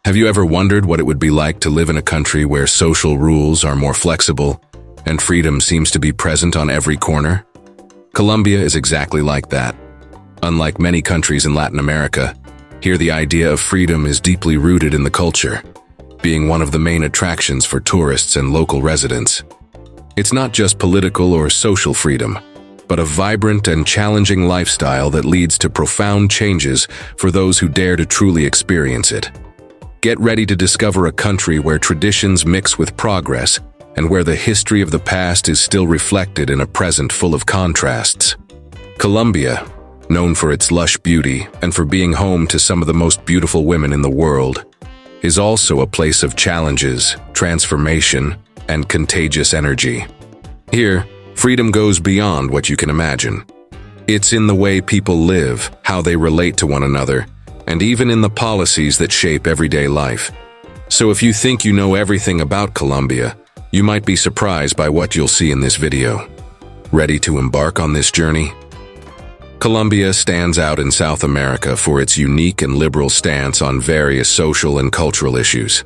Have you ever wondered what it would be like to live in a country where social rules are more flexible and freedom seems to be present on every corner? Colombia is exactly like that. Unlike many countries in Latin America, here the idea of freedom is deeply rooted in the culture, being one of the main attractions for tourists and local residents. It's not just political or social freedom, but a vibrant and challenging lifestyle that leads to profound changes for those who dare to truly experience it. Get ready to discover a country where traditions mix with progress and where the history of the past is still reflected in a present full of contrasts. Colombia, known for its lush beauty and for being home to some of the most beautiful women in the world, is also a place of challenges, transformation, and contagious energy. Here, freedom goes beyond what you can imagine. It's in the way people live, how they relate to one another, and even in the policies that shape everyday life. So if you think you know everything about Colombia, you might be surprised by what you'll see in this video. Ready to embark on this journey? Colombia stands out in South America for its unique and liberal stance on various social and cultural issues.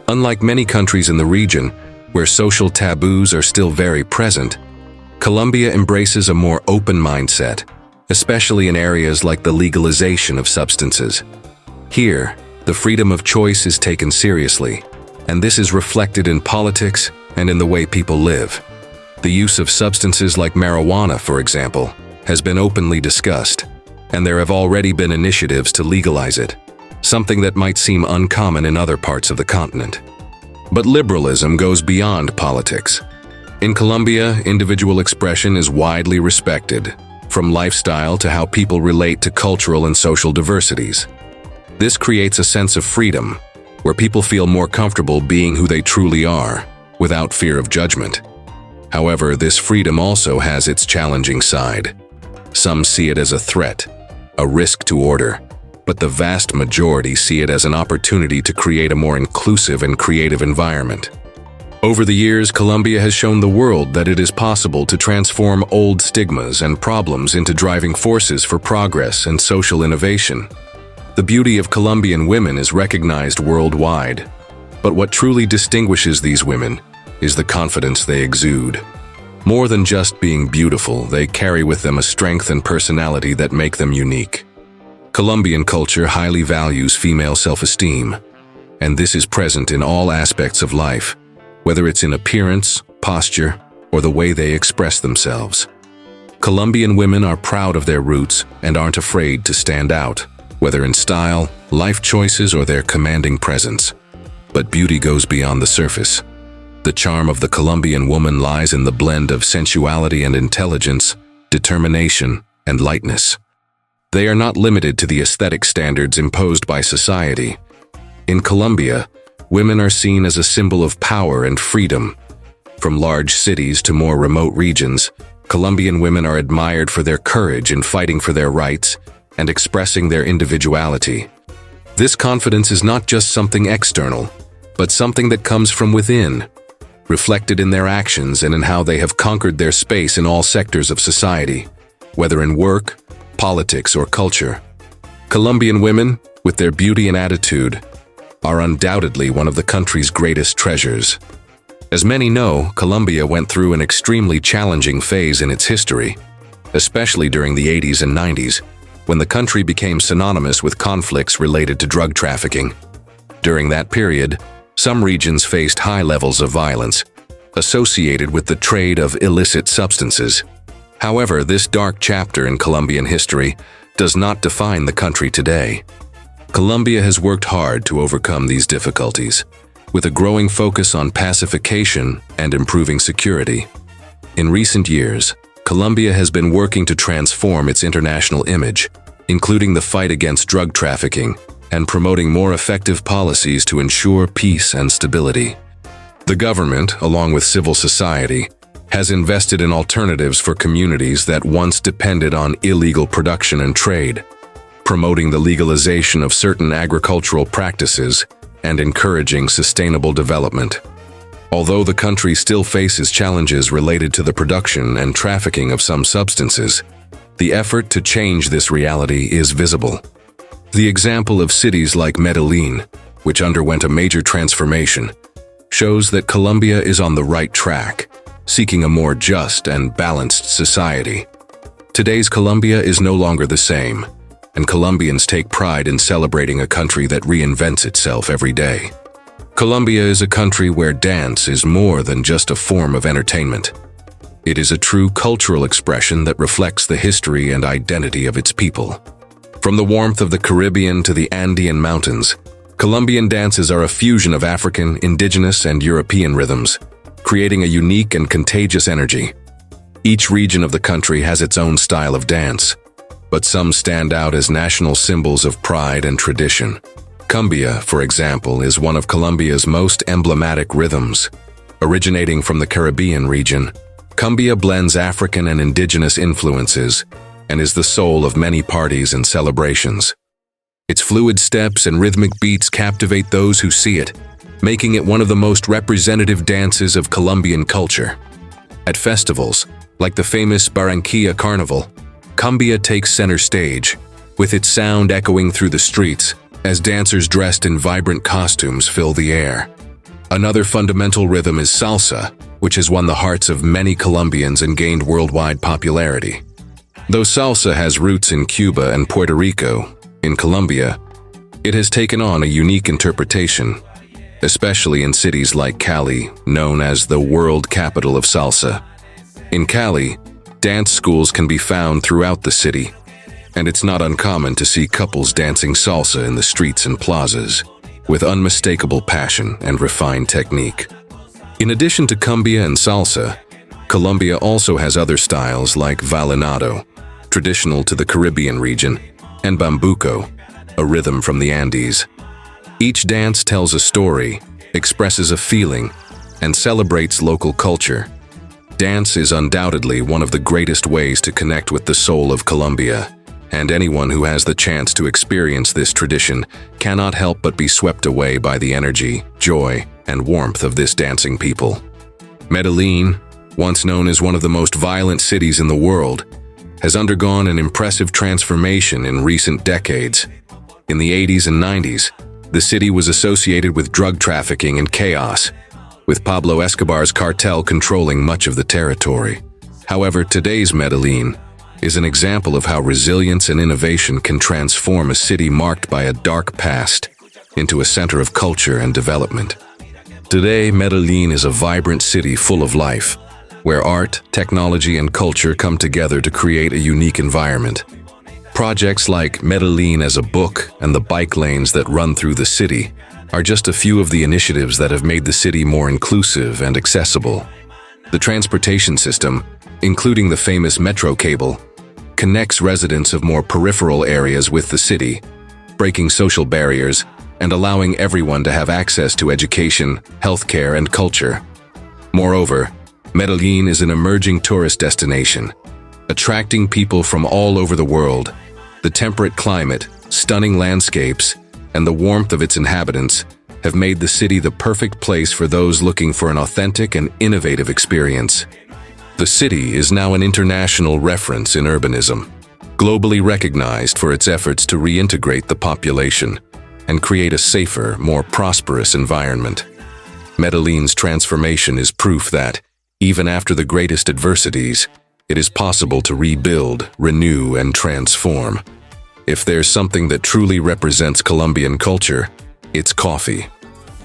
Unlike many countries in the region, where social taboos are still very present, Colombia embraces a more open mindset, especially in areas like the legalization of substances. Here, the freedom of choice is taken seriously, and this is reflected in politics and in the way people live. The use of substances like marijuana, for example, has been openly discussed, and there have already been initiatives to legalize it, something that might seem uncommon in other parts of the continent. But liberalism goes beyond politics. In Colombia, individual expression is widely respected, from lifestyle to how people relate to cultural and social diversities. This creates a sense of freedom, where people feel more comfortable being who they truly are, without fear of judgment. However, this freedom also has its challenging side. Some see it as a threat, a risk to order, but the vast majority see it as an opportunity to create a more inclusive and creative environment. Over the years, Colombia has shown the world that it is possible to transform old stigmas and problems into driving forces for progress and social innovation. The beauty of Colombian women is recognized worldwide, but what truly distinguishes these women is the confidence they exude. More than just being beautiful, they carry with them a strength and personality that make them unique. Colombian culture highly values female self-esteem, and this is present in all aspects of life, whether it's in appearance, posture, or the way they express themselves. Colombian women are proud of their roots and aren't afraid to stand out, whether in style, life choices, or their commanding presence. But beauty goes beyond the surface. The charm of the Colombian woman lies in the blend of sensuality and intelligence, determination, and lightness. They are not limited to the aesthetic standards imposed by society. In Colombia, women are seen as a symbol of power and freedom. From large cities to more remote regions, Colombian women are admired for their courage in fighting for their rights and expressing their individuality. This confidence is not just something external, but something that comes from within, reflected in their actions and in how they have conquered their space in all sectors of society, whether in work, politics, or culture. Colombian women, with their beauty and attitude, are undoubtedly one of the country's greatest treasures. As many know, Colombia went through an extremely challenging phase in its history, especially during the 80s and 90s, when the country became synonymous with conflicts related to drug trafficking. During that period, some regions faced high levels of violence associated with the trade of illicit substances. However, this dark chapter in Colombian history does not define the country today. Colombia has worked hard to overcome these difficulties, with a growing focus on pacification and improving security. In recent years, Colombia has been working to transform its international image, including the fight against drug trafficking and promoting more effective policies to ensure peace and stability. The government, along with civil society, has invested in alternatives for communities that once depended on illegal production and trade, promoting the legalization of certain agricultural practices and encouraging sustainable development. Although the country still faces challenges related to the production and trafficking of some substances, the effort to change this reality is visible. The example of cities like Medellín, which underwent a major transformation, shows that Colombia is on the right track, seeking a more just and balanced society. Today's Colombia is no longer the same, and Colombians take pride in celebrating a country that reinvents itself every day. Colombia is a country where dance is more than just a form of entertainment. It is a true cultural expression that reflects the history and identity of its people. From the warmth of the Caribbean to the Andean mountains, Colombian dances are a fusion of African, indigenous, and European rhythms, creating a unique and contagious energy. Each region of the country has its own style of dance, but some stand out as national symbols of pride and tradition. Cumbia, for example, is one of Colombia's most emblematic rhythms. Originating from the Caribbean region, Cumbia blends African and indigenous influences and is the soul of many parties and celebrations. Its fluid steps and rhythmic beats captivate those who see it, making it one of the most representative dances of Colombian culture. At festivals, like the famous Barranquilla Carnival, Cumbia takes center stage, with its sound echoing through the streets as dancers dressed in vibrant costumes fill the air. Another fundamental rhythm is salsa, which has won the hearts of many Colombians and gained worldwide popularity. Though salsa has roots in Cuba and Puerto Rico, in Colombia, it has taken on a unique interpretation, especially in cities like Cali, known as the world capital of salsa. In Cali, dance schools can be found throughout the city, and it's not uncommon to see couples dancing salsa in the streets and plazas, with unmistakable passion and refined technique. In addition to cumbia and salsa, Colombia also has other styles like vallenato, traditional to the Caribbean region, and bambuco, a rhythm from the Andes. Each dance tells a story, expresses a feeling, and celebrates local culture. Dance is undoubtedly one of the greatest ways to connect with the soul of Colombia, and anyone who has the chance to experience this tradition cannot help but be swept away by the energy, joy, and warmth of this dancing people. Medellín, once known as one of the most violent cities in the world, has undergone an impressive transformation in recent decades. In the 80s and 90s, the city was associated with drug trafficking and chaos, with Pablo Escobar's cartel controlling much of the territory. However, today's Medellín is an example of how resilience and innovation can transform a city marked by a dark past into a center of culture and development. Today, Medellín is a vibrant city full of life, where art, technology, and culture come together to create a unique environment. Projects like Medellín as a book and the bike lanes that run through the city are just a few of the initiatives that have made the city more inclusive and accessible. The transportation system, including the famous metro cable, connects residents of more peripheral areas with the city, breaking social barriers and allowing everyone to have access to education, healthcare, and culture. Moreover, Medellín is an emerging tourist destination, attracting people from all over the world. The temperate climate, stunning landscapes, and the warmth of its inhabitants have made the city the perfect place for those looking for an authentic and innovative experience. The city is now an international reference in urbanism, globally recognized for its efforts to reintegrate the population and create a safer, more prosperous environment. Medellín's transformation is proof that, even after the greatest adversities, it is possible to rebuild, renew, and transform. If there's something that truly represents Colombian culture, it's coffee.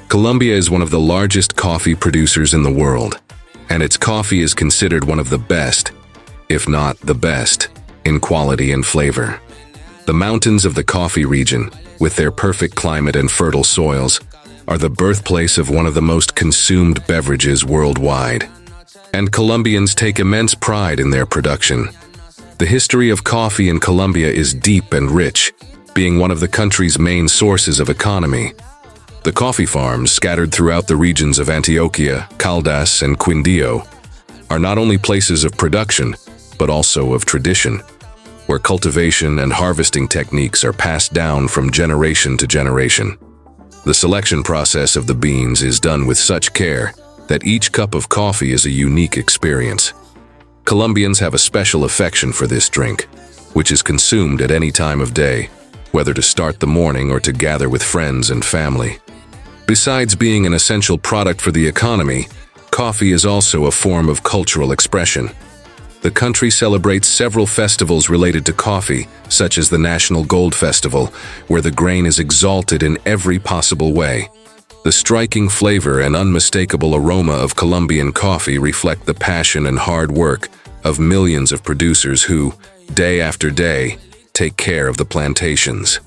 Colombia is one of the largest coffee producers in the world, and its coffee is considered one of the best, if not the best, in quality and flavor. The mountains of the coffee region, with their perfect climate and fertile soils, are the birthplace of one of the most consumed beverages worldwide. And Colombians take immense pride in their production. The history of coffee in Colombia is deep and rich, being one of the country's main sources of economy. The coffee farms scattered throughout the regions of Antioquia, Caldas, and Quindío are not only places of production, but also of tradition, where cultivation and harvesting techniques are passed down from generation to generation. The selection process of the beans is done with such care that each cup of coffee is a unique experience. Colombians have a special affection for this drink, which is consumed at any time of day, whether to start the morning or to gather with friends and family. Besides being an essential product for the economy, coffee is also a form of cultural expression. The country celebrates several festivals related to coffee, such as the National Gold Festival, where the grain is exalted in every possible way. The striking flavor and unmistakable aroma of Colombian coffee reflect the passion and hard work of millions of producers who, day after day, take care of the plantations.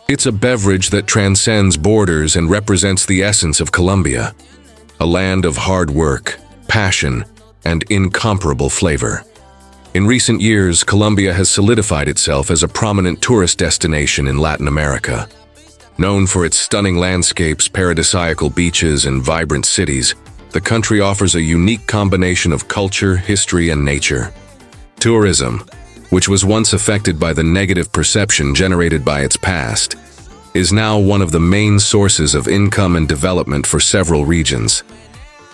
It's a beverage that transcends borders and represents the essence of Colombia, a land of hard work, passion, and incomparable flavor. In recent years, Colombia has solidified itself as a prominent tourist destination in Latin America. Known for its stunning landscapes, paradisiacal beaches, and vibrant cities, the country offers a unique combination of culture, history, and nature. Tourism, which was once affected by the negative perception generated by its past, is now one of the main sources of income and development for several regions.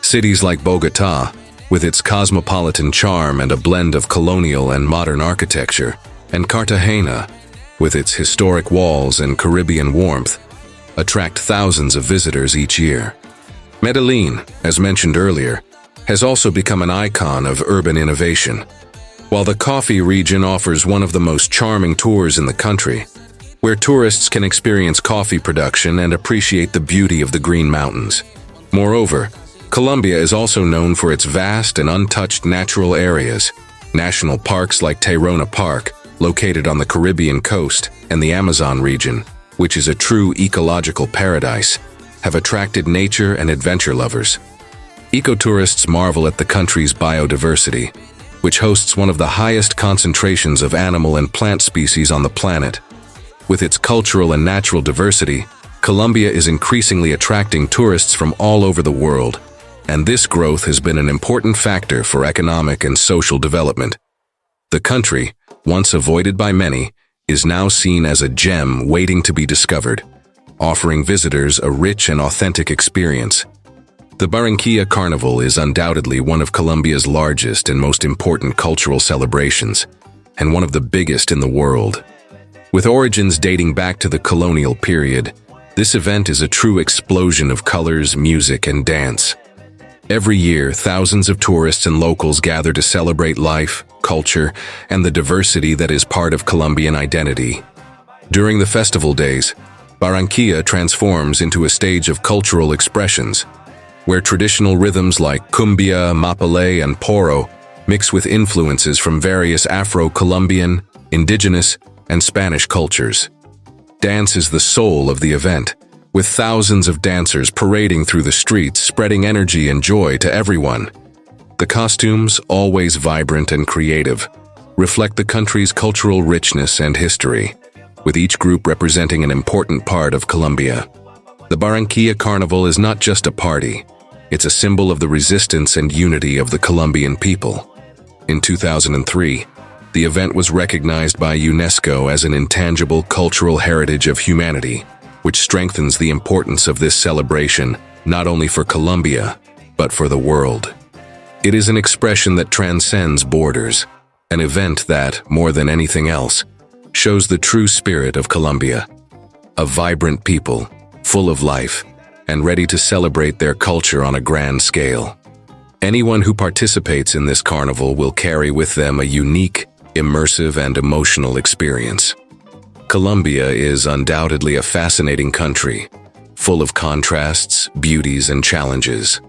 Cities like Bogotá, with its cosmopolitan charm and a blend of colonial and modern architecture, and Cartagena, with its historic walls and Caribbean warmth, attract thousands of visitors each year. Medellín, as mentioned earlier, has also become an icon of urban innovation. While the coffee region offers one of the most charming tours in the country, where tourists can experience coffee production and appreciate the beauty of the Green Mountains. Moreover, Colombia is also known for its vast and untouched natural areas. National parks like Tayrona Park, located on the Caribbean coast, and the Amazon region, which is a true ecological paradise, have attracted nature and adventure lovers. Ecotourists marvel at the country's biodiversity, which hosts one of the highest concentrations of animal and plant species on the planet. With its cultural and natural diversity, Colombia is increasingly attracting tourists from all over the world, and this growth has been an important factor for economic and social development. The country, once avoided by many, is now seen as a gem waiting to be discovered, offering visitors a rich and authentic experience. The Barranquilla Carnival is undoubtedly one of Colombia's largest and most important cultural celebrations, and one of the biggest in the world. With origins dating back to the colonial period, this event is a true explosion of colors, music, and dance. Every year, thousands of tourists and locals gather to celebrate life, culture, and the diversity that is part of Colombian identity. During the festival days, Barranquilla transforms into a stage of cultural expressions, where traditional rhythms like cumbia, mapalé, and porro mix with influences from various Afro-Colombian, indigenous, and Spanish cultures. Dance is the soul of the event, with thousands of dancers parading through the streets, spreading energy and joy to everyone. The costumes, always vibrant and creative, reflect the country's cultural richness and history, with each group representing an important part of Colombia. The Barranquilla Carnival is not just a party, it's a symbol of the resistance and unity of the Colombian people. In 2003, the event was recognized by UNESCO as an intangible cultural heritage of humanity, which strengthens the importance of this celebration not only for Colombia, but for the world. It is an expression that transcends borders, an event that, more than anything else, shows the true spirit of Colombia. A vibrant people, full of life, and ready to celebrate their culture on a grand scale. Anyone who participates in this carnival will carry with them a unique, immersive, and emotional experience. Colombia is undoubtedly a fascinating country, full of contrasts, beauties, and challenges.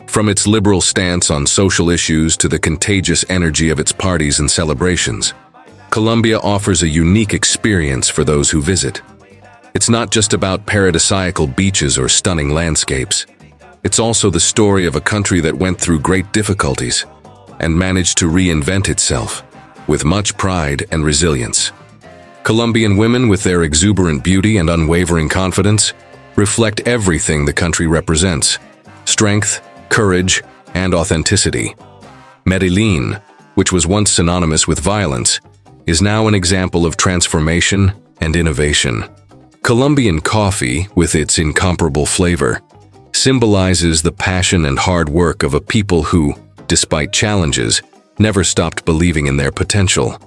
From its liberal stance on social issues to the contagious energy of its parties and celebrations, Colombia offers a unique experience for those who visit. It's not just about paradisiacal beaches or stunning landscapes. It's also the story of a country that went through great difficulties and managed to reinvent itself with much pride and resilience. Colombian women, with their exuberant beauty and unwavering confidence, reflect everything the country represents: strength, courage, and authenticity. Medellín, which was once synonymous with violence, is now an example of transformation and innovation. Colombian coffee, with its incomparable flavor, symbolizes the passion and hard work of a people who, despite challenges, never stopped believing in their potential.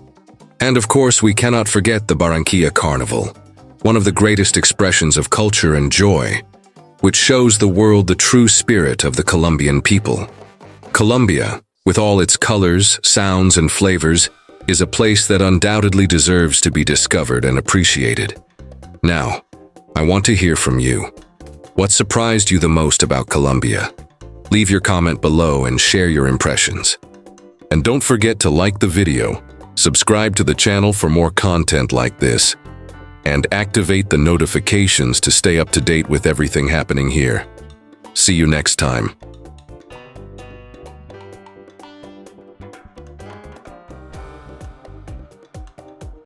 And of course, we cannot forget the Barranquilla Carnival, one of the greatest expressions of culture and joy. which shows the world the true spirit of the Colombian people. Colombia, with all its colors, sounds, and flavors, is a place that undoubtedly deserves to be discovered and appreciated. Now, I want to hear from you. What surprised you the most about Colombia? Leave your comment below and share your impressions. And don't forget to like the video, subscribe to the channel for more content like this, and activate the notifications to stay up to date with everything happening here. See you next time.